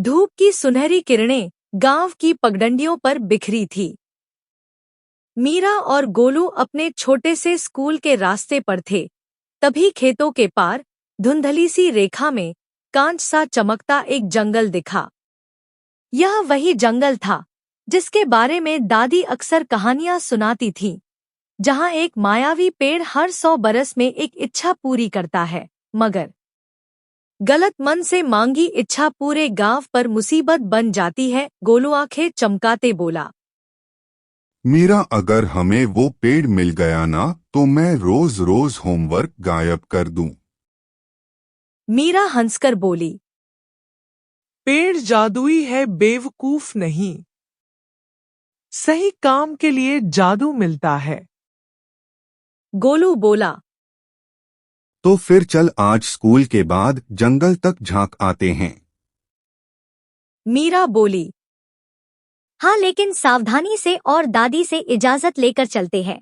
धूप की सुनहरी किरणें गांव की पगडंडियों पर बिखरी थी। मीरा और गोलू अपने छोटे से स्कूल के रास्ते पर थे। तभी खेतों के पार धुंधली सी रेखा में कांच सा चमकता एक जंगल दिखा। यह वही जंगल था जिसके बारे में दादी अक्सर कहानियां सुनाती थीं, जहां एक मायावी पेड़ हर 100 बरस में एक इच्छा पूरी करता है, मगर गलत मन से मांगी इच्छा पूरे गांव पर मुसीबत बन जाती है। गोलू आंखें चमकाते बोला, मीरा, अगर हमें वो पेड़ मिल गया ना तो मैं रोज रोज होमवर्क गायब कर दूं। मीरा हंसकर बोली, पेड़ जादुई है, बेवकूफ नहीं। सही काम के लिए जादू मिलता है। गोलू बोला, तो फिर चल आज स्कूल के बाद जंगल तक झांक आते हैं। मीरा बोली, हाँ लेकिन सावधानी से और दादी से इजाजत लेकर चलते हैं।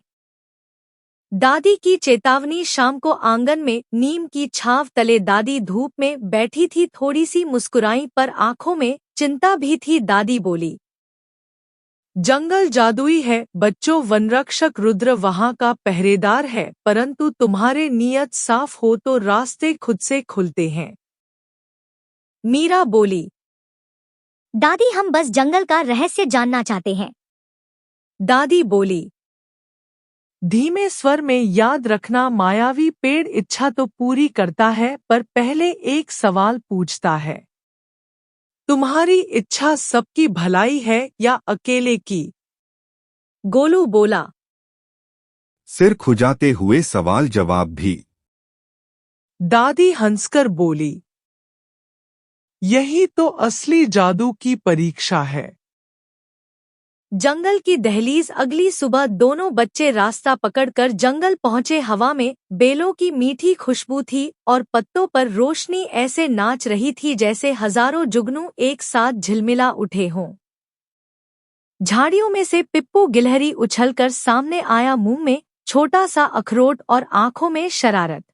दादी की चेतावनी शाम को आंगन में नीम की छांव तले दादी धूप में बैठी थी, थोड़ी सी मुस्कुराई पर आंखों में चिंता भी थी। दादी बोली, जंगल जादुई है बच्चों, वनरक्षक रुद्र वहां का पहरेदार है, परंतु तुम्हारे नियत साफ हो तो रास्ते खुद से खुलते हैं। मीरा बोली, दादी हम बस जंगल का रहस्य जानना चाहते हैं। दादी बोली, धीमे स्वर में, याद रखना मायावी पेड़ इच्छा तो पूरी करता है पर पहले एक सवाल पूछता है, तुम्हारी इच्छा सबकी भलाई है या अकेले की? गोलू बोला, सिर खुजाते हुए सवाल जवाब भी। दादी हंसकर बोली, यही तो असली जादू की परीक्षा है। जंगल की दहलीज। अगली सुबह दोनों बच्चे रास्ता पकड़कर जंगल पहुंचे। हवा में बेलों की मीठी खुशबू थी और पत्तों पर रोशनी ऐसे नाच रही थी जैसे हजारों जुगनू एक साथ झिलमिला उठे हों। झाड़ियों में से पिप्पू गिलहरी उछलकर सामने आया, मुंह में छोटा सा अखरोट और आंखों में शरारत।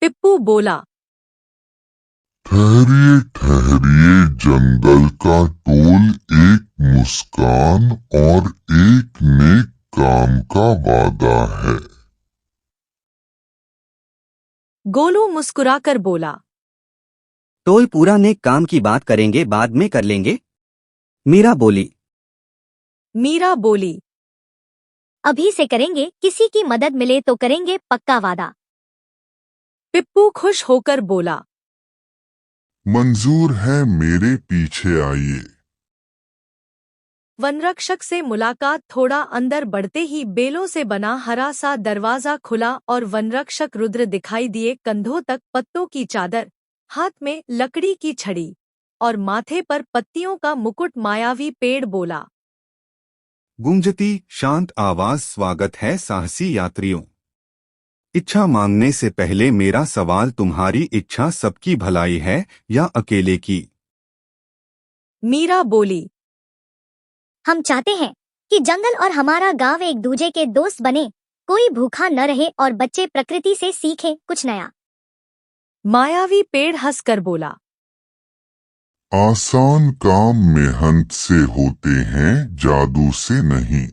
पिप्पू बोला, ठहरिए ठहरिए, जंगल का टोल एक मुस्कान और एक नेक काम का वादा है। गोलू मुस्कुराकर बोला, टोल पूरा नेक काम की बात करेंगे, बाद में कर लेंगे। मीरा बोली, मीरा बोली, अभी से करेंगे, किसी की मदद मिले तो करेंगे, पक्का वादा। पिप्पू खुश होकर बोला, मंजूर है, मेरे पीछे आइए। वनरक्षक से मुलाकात। थोड़ा अंदर बढ़ते ही बेलों से बना हरा सा दरवाजा खुला और वनरक्षक रुद्र दिखाई दिए, कंधों तक पत्तों की चादर, हाथ में लकड़ी की छड़ी और माथे पर पत्तियों का मुकुट। मायावी पेड़ बोला, गूंजती शांत आवाज, स्वागत है साहसी यात्रियों। इच्छा मांगने से पहले मेरा सवाल, तुम्हारी इच्छा सबकी भलाई है या अकेले की? मीरा बोली, हम चाहते हैं कि जंगल और हमारा गांव एक दूजे के दोस्त बने, कोई भूखा न रहे और बच्चे प्रकृति से सीखें कुछ नया। मायावी पेड़ हंसकर बोला, आसान काम मेहनत से होते हैं, जादू से नहीं।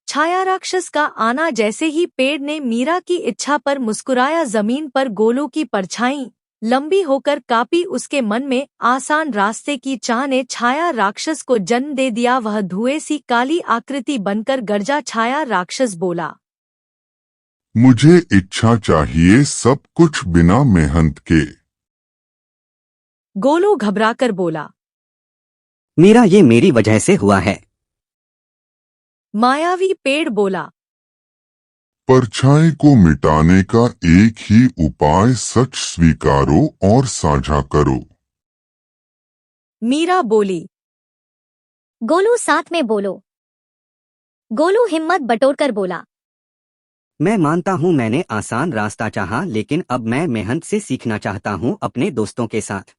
छाया राक्षस का आना। जैसे ही पेड़ ने मीरा की इच्छा पर मुस्कुराया, जमीन पर गोलू की परछाई लंबी होकर कापी। उसके मन में आसान रास्ते की चाह ने छाया राक्षस को जन्म दे दिया। वह धुएं सी काली आकृति बनकर गरजा। छाया राक्षस बोला, मुझे इच्छा चाहिए, सब कुछ बिना मेहनत के। गोलू घबराकर बोला, मीरा ये मेरी वजह से हुआ है। मायावी पेड़ बोला, परछाई को मिटाने का एक ही उपाय, सच स्वीकारो और साझा करो। मीरा बोली, गोलू साथ में बोलो। गोलू हिम्मत बटोरकर बोला, मैं मानता हूँ मैंने आसान रास्ता चाहा, लेकिन अब मैं मेहनत से सीखना चाहता हूँ अपने दोस्तों के साथ।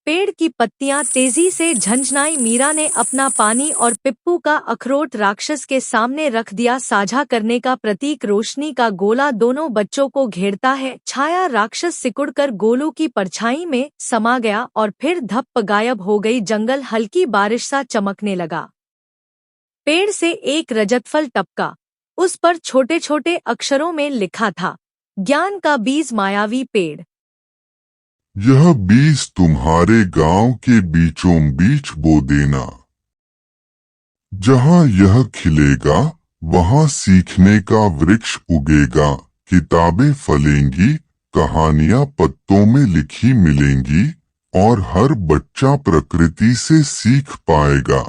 पेड़ की पत्तियां तेजी से झंझनाई। मीरा ने अपना पानी और पिप्पू का अखरोट राक्षस के सामने रख दिया। साझा करने का प्रतीक रोशनी का गोला दोनों बच्चों को घेरता है। छाया राक्षस सिकुड़कर गोलू की परछाई में समा गया और फिर धप्प गायब हो गई। जंगल हल्की बारिश सा चमकने लगा। पेड़ से एक रजतफल टपका। उस पर छोटे छोटे अक्षरों में लिखा था, ज्ञान का बीज मायावी पेड़। यह बीज तुम्हारे गांव के बीचों बीच बो देना। जहां यह खिलेगा वहां सीखने का वृक्ष उगेगा। किताबें फलेंगी, कहानियां पत्तों में लिखी मिलेंगी और हर बच्चा प्रकृति से सीख पाएगा।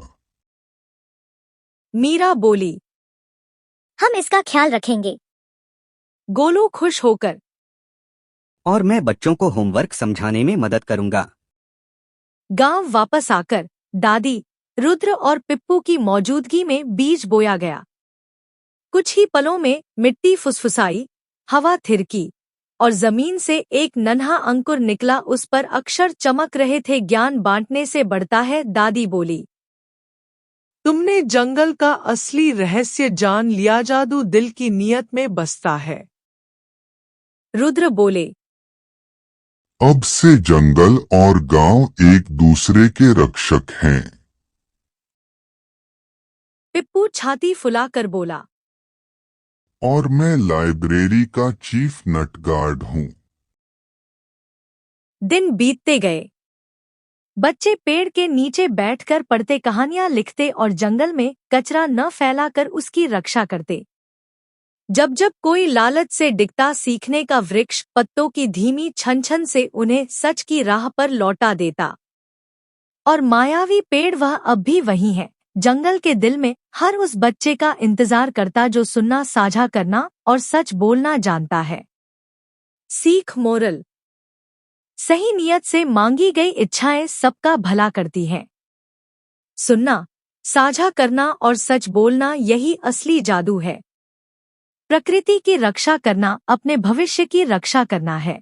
मीरा बोली, हम इसका ख्याल रखेंगे। गोलू खुश होकर, और मैं बच्चों को होमवर्क समझाने में मदद करूंगा। गांव वापस आकर दादी, रुद्र और पिप्पू की मौजूदगी में बीज बोया गया। कुछ ही पलों में मिट्टी फुसफुसाई, हवा थिरकी और जमीन से एक नन्हा अंकुर निकला। उस पर अक्षर चमक रहे थे, ज्ञान बांटने से बढ़ता है। दादी बोली, तुमने जंगल का असली रहस्य जान लिया। जादू दिल की नीयत में बसता है। रुद्र बोले, अब से जंगल और गांव एक दूसरे के रक्षक हैं। पिप्पू छाती फुलाकर बोला, और मैं लाइब्रेरी का चीफ नटगार्ड हूँ। दिन बीतते गए। बच्चे पेड़ के नीचे बैठकर पढ़ते, कहानियां लिखते और जंगल में कचरा न फैलाकर उसकी रक्षा करते। जब जब कोई लालच से डिगता, सीखने का वृक्ष पत्तों की धीमी छन छन से उन्हें सच की राह पर लौटा देता। और मायावी पेड़ वह अब भी वही है, जंगल के दिल में, हर उस बच्चे का इंतजार करता जो सुनना, साझा करना और सच बोलना जानता है। सीख मोरल, सही नियत से मांगी गई इच्छाएं सबका भला करती हैं। सुनना, साझा करना और सच बोलना, यही असली जादू है। प्रकृति की रक्षा करना अपने भविष्य की रक्षा करना है।